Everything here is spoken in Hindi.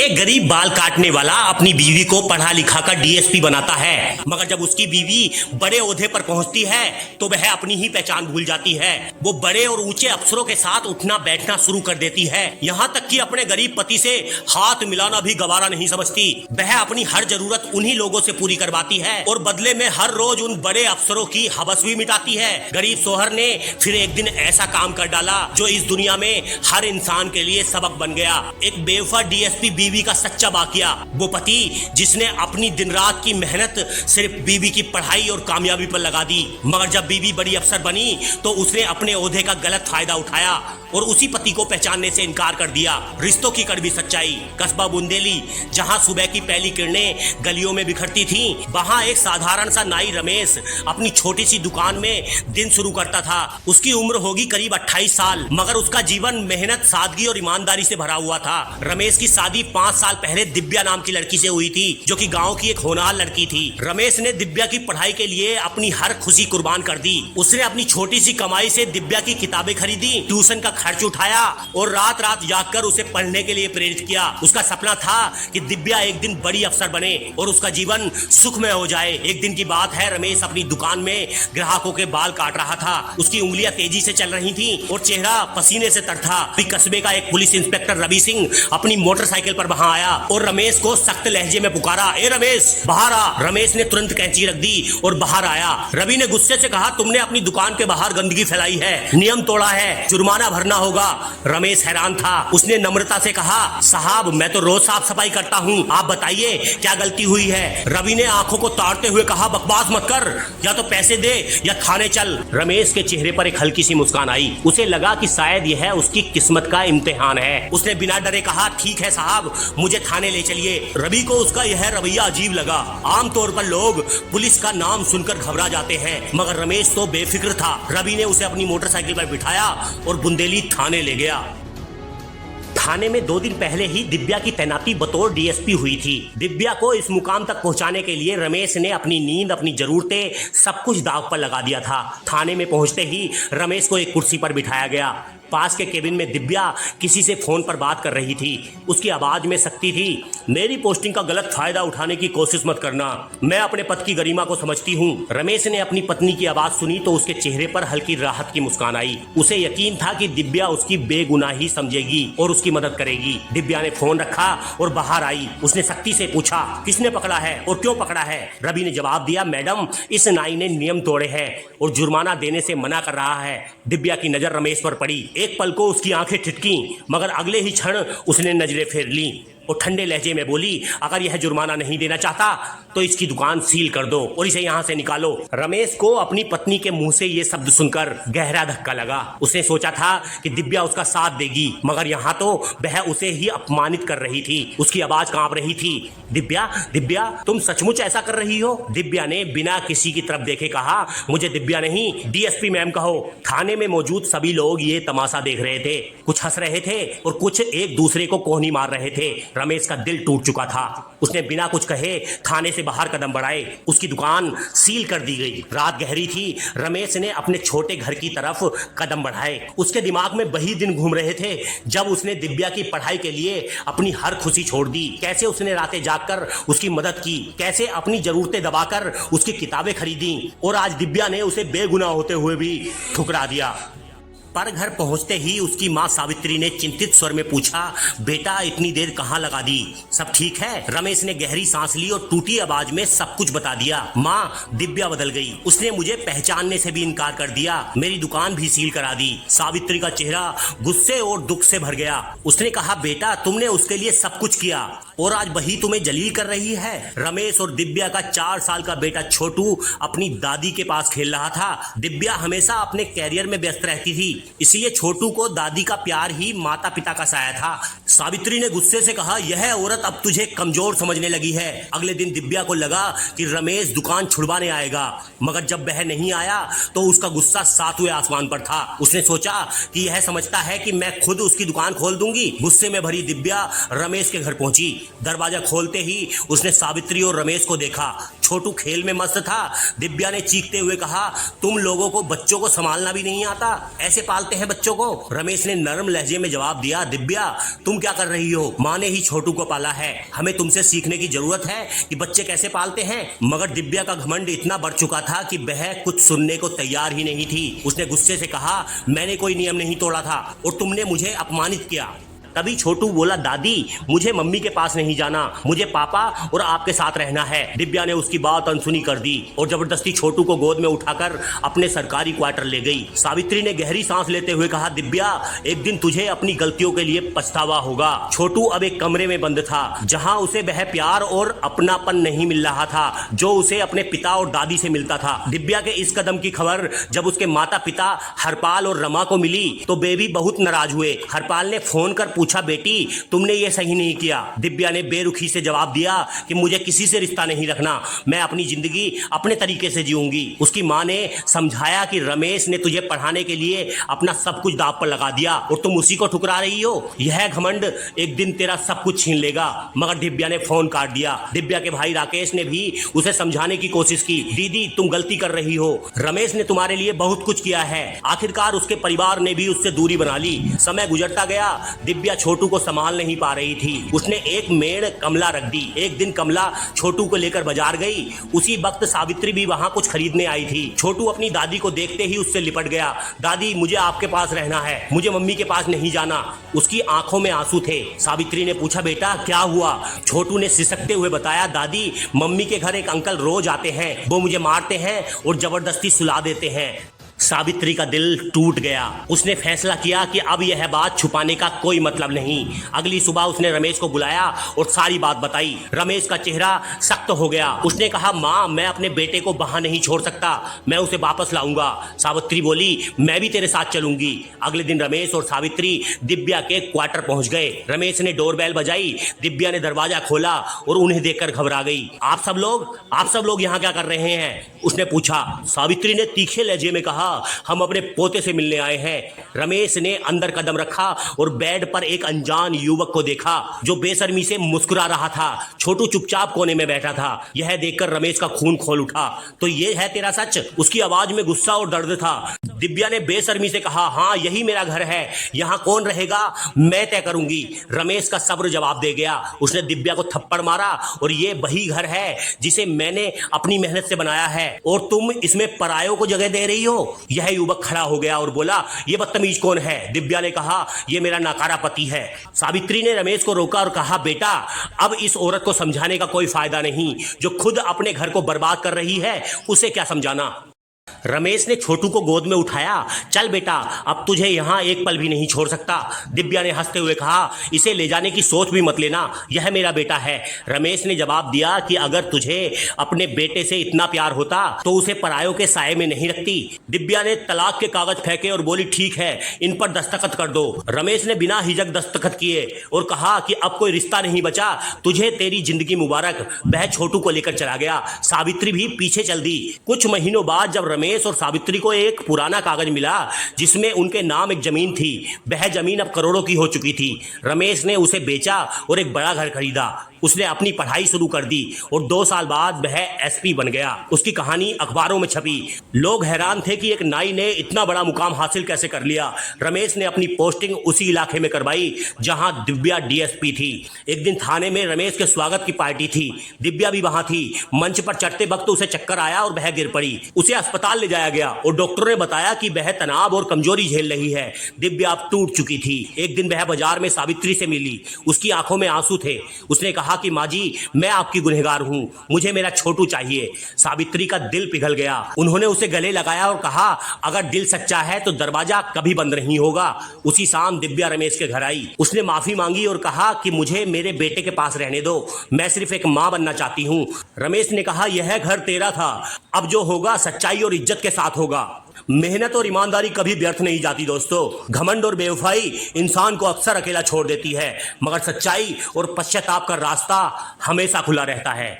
एक गरीब बाल काटने वाला अपनी बीवी को पढ़ा लिखा कर डीएसपी बनाता है, मगर जब उसकी बीवी बड़े ओहदे पर पहुंचती है तो वह अपनी ही पहचान भूल जाती है। वो बड़े और ऊंचे अफसरों के साथ उठना बैठना शुरू कर देती है, यहाँ तक कि अपने गरीब पति से हाथ मिलाना भी गवारा नहीं समझती। वह अपनी हर जरूरत उन्हीं लोगों से पूरी करवाती है और बदले में हर रोज उन बड़े अफसरों की हवस भी मिटाती है। गरीब शोहर ने फिर एक दिन ऐसा काम कर डाला जो इस दुनिया में हर इंसान के लिए सबक बन गया। एक बेवफा डीएसपी बीवी का सच्चा वाकया। वो पति जिसने अपनी दिन रात की मेहनत सिर्फ बीवी की पढ़ाई और कामयाबी पर लगा दी, मगर जब बीवी बड़ी अफसर बनी तो उसने अपने ओहदे का गलत फायदा उठाया और उसी पति को पहचानने से इनकार कर दिया। रिश्तों की कड़वी सच्चाई। कस्बा बुंदेली, जहां सुबह की पहली किरणें गलियों में बिखरती थीं, वहां एक साधारण सा नाई रमेश अपनी छोटी सी दुकान में दिन शुरू करता था। उसकी उम्र होगी करीब 28 साल, मगर उसका जीवन मेहनत, सादगी और ईमानदारी से भरा हुआ था। रमेश की शादी 5 साल पहले दिव्या नाम की लड़की से हुई थी, जो कि गांव की एक होनहार लड़की थी। रमेश ने दिव्या की पढ़ाई के लिए अपनी हर खुशी कुर्बान कर दी। उसने अपनी छोटी सी कमाई से दिव्या की किताबें खरीदी, ट्यूशन का खर्च उठाया और रात रात जागकर उसे पढ़ने के लिए प्रेरित किया। उसका सपना था कि दिव्या एक दिन बड़ी अफसर बने और उसका जीवन सुखमय हो जाए। एक दिन की बात है, रमेश अपनी दुकान में ग्राहकों के बाल काट रहा था। उसकी उंगलियां तेजी से चल रही थी और चेहरा पसीने से तर था। कस्बे का एक पुलिस इंस्पेक्टर रवि सिंह अपनी मोटरसाइकिल पर वहां आया और रमेश को सख्त लहजे में पुकारा, ए रमेश बाहर आ। रमेश ने तुरंत कैंची रख दी और बाहर आया। रवि ने गुस्से से कहा, तुमने अपनी दुकान के बाहर गंदगी फैलाई है, नियम तोड़ा है, जुर्माना भरना होगा। रमेश हैरान था। उसने नम्रता से कहा, साहब मैं तो रोज साफ सफाई करता हूँ, आप बताइए क्या गलती हुई है। रवि ने आंखों को ताड़ते हुए कहा, बकवास मत कर, या तो पैसे दे या थाने चल। रमेश के चेहरे पर एक हल्की सी मुस्कान आई। उसे लगा कि शायद यह उसकी किस्मत का इम्तिहान है। उसने बिना डरे कहा, ठीक है साहब, मुझे थाने ले चलिए। रवि को उसका यह रवैया अजीब लगा। आमतौर पर लोग पुलिस का नाम सुनकर घबरा जाते हैं, मगर रमेश तो बेफिक्र था। रवि ने उसे अपनी मोटरसाइकिल पर बिठाया और बुंदेली थाने ले गया। थाने में 2 दिन पहले ही दिव्या की तैनाती बतौर डीएसपी हुई थी। दिव्या को इस मुकाम तक पहुंचाने के लिए रमेश ने अपनी नींद, अपनी जरूरतें, सब कुछ दांव पर लगा दिया था। थाने में पहुंचते ही रमेश को एक कुर्सी पर बिठाया गया। पास के केबिन में दिव्या किसी से फोन पर बात कर रही थी। उसकी आवाज में सख्ती थी, मेरी पोस्टिंग का गलत फायदा उठाने की कोशिश मत करना, मैं अपने पति की गरिमा को समझती हूँ। रमेश ने अपनी पत्नी की आवाज सुनी तो उसके चेहरे पर हल्की राहत की मुस्कान आई। उसे यकीन था कि दिव्या उसकी बेगुनाही समझेगी और उसकी मदद करेगी। दिव्या ने फोन रखा और बाहर आई। उसने सख्ती से पूछा, किसने पकड़ा है और क्यों पकड़ा है। रवि ने जवाब दिया, मैडम इस नाई ने नियम तोड़े हैं और जुर्माना देने से मना कर रहा है। दिव्या की नजर रमेश पर पड़ी। एक पल को उसकी आंखें ठिठकी, मगर अगले ही क्षण उसने नजरें फेर ली और ठंडे लहजे में बोली, अगर यह जुर्माना नहीं देना चाहता तो इसकी दुकान सील कर दो और इसे यहाँ से निकालो। रमेश को अपनी पत्नी के मुंह से ये शब्द सुनकर गहरा धक्का लगा। उसने सोचा था कि दिव्या उसका साथ देगी, मगर यहाँ तो वह उसे ही अपमानित कर रही थी। उसकी आवाज कांप रही थी, दिव्या दिव्या तुम सचमुच ऐसा कर रही हो। दिव्या ने बिना किसी की तरफ देखे कहा, मुझे दिव्या नहीं डीएसपी मैम कहो। थाने में मौजूद सभी लोग ये तमाशा देख रहे थे। कुछ हंस रहे थे और कुछ एक दूसरे को कोहनी मार रहे थे। रमेश का दिल टूट चुका था। उसने बिना कुछ कहे थाने से बाहर कदम बढ़ाए। उसकी दुकान सील कर दी गई। रात गहरी थी। रमेश ने अपने छोटे घर की तरफ कदम बढ़ाए। उसके दिमाग में वही दिन घूम रहे थे जब उसने दिव्या की पढ़ाई के लिए अपनी हर खुशी छोड़ दी। कैसे उसने रातें जागकर उसकी मदद की, कैसे अपनी जरूरतें दबाकर उसकी किताबें खरीदी, और आज दिव्या ने उसे बेगुनाह होते हुए भी ठुकरा दिया। पर घर पहुंचते ही उसकी मां सावित्री ने चिंतित स्वर में पूछा, बेटा इतनी देर कहां लगा दी, सब ठीक है। रमेश ने गहरी सांस ली और टूटी आवाज में सब कुछ बता दिया। मां दिव्या बदल गई, उसने मुझे पहचानने से भी इनकार कर दिया, मेरी दुकान भी सील करा दी। सावित्री का चेहरा गुस्से और दुख से भर गया। उसने कहा, बेटा तुमने उसके लिए सब कुछ किया और आज वही तुम्हें जलील कर रही है। रमेश और दिव्या का 4 साल का बेटा छोटू अपनी दादी के पास खेल रहा था। दिव्या हमेशा अपने कैरियर में व्यस्त रहती थी, इसलिए छोटू को दादी का प्यार ही माता पिता का साया था। सावित्री ने गुस्से से कहा, यह औरत अब तुझे कमजोर समझने लगी है। अगले दिन दिव्या को लगा कि रमेश दुकान छुड़वाने आएगा, मगर जब वह नहीं आया तो उसका गुस्सा 7वें आसमान पर था। उसने सोचा कि यह समझता है कि मैं खुद उसकी दुकान खोल दूंगी। गुस्से में भरी दिव्या रमेश के घर पहुंची। दरवाजा खोलते ही उसने सावित्री और रमेश को देखा। छोटू खेल में मस्त था। दिव्या ने चीखते हुए कहा, तुम लोगों को बच्चों को संभालना भी नहीं आता, ऐसे पालते हैं बच्चों को। रमेश ने नरम लहजे में जवाब दिया, दिव्या तुम क्या कर रही हो? माँ ने ही छोटू को पाला है, हमें तुमसे सीखने की जरूरत है कि बच्चे कैसे पालते हैं। मगर दिव्या का घमंड इतना बढ़ चुका था कि वह कुछ सुनने को तैयार ही नहीं थी। उसने गुस्से से कहा, मैंने कोई नियम नहीं तोड़ा था और तुमने मुझे अपमानित किया। तभी छोटू बोला, दादी मुझे मम्मी के पास नहीं जाना, मुझे पापा और आपके साथ रहना है। दिव्या ने उसकी बात अनसुनी कर दी और जबरदस्ती छोटू को गोद में उठाकर अपने सरकारी क्वार्टर ले गई। सावित्री ने गहरी सांस लेते हुए कहा, दिव्या एक दिन तुझे अपनी गलतियों के लिए पछतावा होगा। छोटू अब एक कमरे में बंद था जहां उसे वह प्यार और अपनापन नहीं मिल रहा था जो उसे अपने पिता और दादी से मिलता था। दिव्या के इस कदम की खबर जब उसके माता पिता हरपाल और रमा को मिली तो वे भी बहुत नाराज हुए। हरपाल ने फोन कर पूछा, बेटी तुमने ये सही नहीं किया। दिव्या ने बेरुखी से जवाब दिया कि मुझे किसी से रिश्ता नहीं रखना, मैं अपनी जिंदगी अपने तरीके से जीऊंगी। उसकी मां ने समझाया कि रमेश ने तुझे पढ़ाने के लिए अपना सब कुछ दांव पर लगा दिया और तुम उसी को ठुकरा रही हो। यह घमंड एक दिन तेरा सब कुछ छीन लेगा। मगर दिव्या ने फोन काट दिया। दिव्या के भाई राकेश ने भी उसे समझाने की कोशिश की, दीदी तुम गलती कर रही हो, रमेश ने तुम्हारे लिए बहुत कुछ किया है। आखिरकार उसके परिवार ने भी उससे दूरी बना ली। समय गुजरता गया, दिव्या छोटू को संभाल नहीं पा रही थी। उसने एक मेड़ कमला रख दी। एक दिन कमला छोटू को लेकर बाजार गई। उसी वक्त सावित्री भी वहां कुछ खरीदने आई थी। छोटू अपनी दादी को देखते ही उससे लिपट गया, दादी मुझे आपके पास रहना है, मुझे मम्मी के पास नहीं जाना। उसकी आंखों में आंसू थे। सावित्री ने पूछा, बेटा क्या हुआ? छोटू ने सिसकते हुए बताया, दादी मम्मी के घर एक अंकल रोज आते हैं, वो मुझे मारते हैं और जबरदस्ती सुला देते हैं। सावित्री का दिल टूट गया। उसने फैसला किया कि अब यह बात छुपाने का कोई मतलब नहीं। अगली सुबह उसने रमेश को बुलाया और सारी बात बताई। रमेश का चेहरा सख्त हो गया। उसने कहा, माँ मैं अपने बेटे को वहां नहीं छोड़ सकता, मैं उसे वापस लाऊंगा। सावित्री बोली, मैं भी तेरे साथ चलूंगी। अगले दिन रमेश और सावित्री दिव्या के क्वार्टर पहुंच गए। रमेश ने डोरबेल बजाई। दिव्या ने दरवाजा खोला और उन्हें देखकर घबरा गई। आप सब लोग यहाँ क्या कर रहे हैं? उसने पूछा। सावित्री ने तीखे लहजे में कहा, हम अपने पोते से मिलने आए हैं। रमेश ने अंदर कदम रखा और बेड पर एक अनजान युवक को देखा जो बेशर्मी से मुस्कुरा रहा था। छोटू चुपचाप कोने में बैठा था। यह देखकर रमेश का खून खोल उठा। तो ये है तेरा सच? उसकी आवाज में गुस्सा और दर्द था। दिव्या ने बेशर्मी से कहा, हाँ यही मेरा घर है, यहाँ कौन रहेगा मैं तय करूंगी। रमेश का सब्र जवाब दे गया। उसने दिव्या को थप्पड़ मारा, और ये वही घर है जिसे मैंने अपनी मेहनत से बनाया है और तुम इसमें परायों को जगह दे रही हो। यह युवक खड़ा हो गया और बोला, ये बदतमीज कौन है? दिव्या ने कहा, ये मेरा नाकारा पति है। सावित्री ने रमेश को रोका और कहा, बेटा अब इस औरत को समझाने का कोई फायदा नहीं, जो खुद अपने घर को बर्बाद कर रही है उसे क्या समझाना। रमेश ने छोटू को गोद में उठाया। चल बेटा, अब तुझे यहाँ एक पल भी नहीं छोड़ सकता। दिव्या ने हंसते हुए कहा, इसे ले जाने की सोच भी मत लेना, यह मेरा बेटा है। रमेश ने जवाब दिया कि अगर तुझे अपने बेटे से इतना प्यार होता तो उसे परायों के साये में नहीं रखती। दिव्या ने तलाक के कागज फेंके और बोली, ठीक है इन पर दस्तखत कर दो। रमेश ने बिना हिचक दस्तखत किए और कहा कि अब कोई रिश्ता नहीं बचा, तुझे तेरी जिंदगी मुबारक। वह छोटू को लेकर चला गया। सावित्री भी पीछे चल दी। कुछ महीनों बाद जब रमेश और सावित्री को एक पुराना कागज मिला जिसमें उनके नाम एक जमीन थी, वह जमीन अब करोड़ों की हो चुकी थी। रमेश ने उसे बेचा और एक बड़ा घर खरीदा। उसने अपनी पढ़ाई शुरू कर दी और 2 साल बाद वह एसपी बन गया। उसकी कहानी अखबारों में छपी। लोग हैरान थे कि एक नाई ने इतना बड़ा मुकाम हासिल कैसे कर लिया। रमेश ने अपनी पोस्टिंग उसी इलाके में करवाई जहां दिव्या डीएसपी थी। एक दिन थाने में रमेश के स्वागत की पार्टी थी। दिव्या भी वहां थी। मंच पर चढ़ते वक्त उसे चक्कर आया और वह गिर पड़ी। उसे अस्पताल ले जाया गया और डॉक्टरों ने बताया कि वह तनाव और कमजोरी झेल रही है। दिव्या अब टूट चुकी थी। एक दिन वह बाजार में सावित्री से मिली। उसकी आंखों में आंसू थे। उसने कहा कि माँ जी, मैं आपकी गुनहगार हूं, मुझे मेरा छोटू चाहिए। सावित्री का दिल पिघल गया। उन्होंने उसे गले लगाया और कहा, अगर दिल सच्चा है तो दरवाजा कभी बंद नहीं होगा। उसी शाम दिव्या रमेश के घर आई। उसने माफी मांगी और कहा कि मुझे मेरे बेटे के पास रहने दो, मैं सिर्फ एक माँ बनना चाहती हूँ। रमेश ने कहा, यह घर तेरा था, अब जो होगा सच्चाई और इज्जत के साथ होगा। मेहनत और ईमानदारी कभी व्यर्थ नहीं जाती दोस्तों। घमंड और बेवफाई इंसान को अक्सर अकेला छोड़ देती है, मगर सच्चाई और पश्चाताप का रास्ता हमेशा खुला रहता है।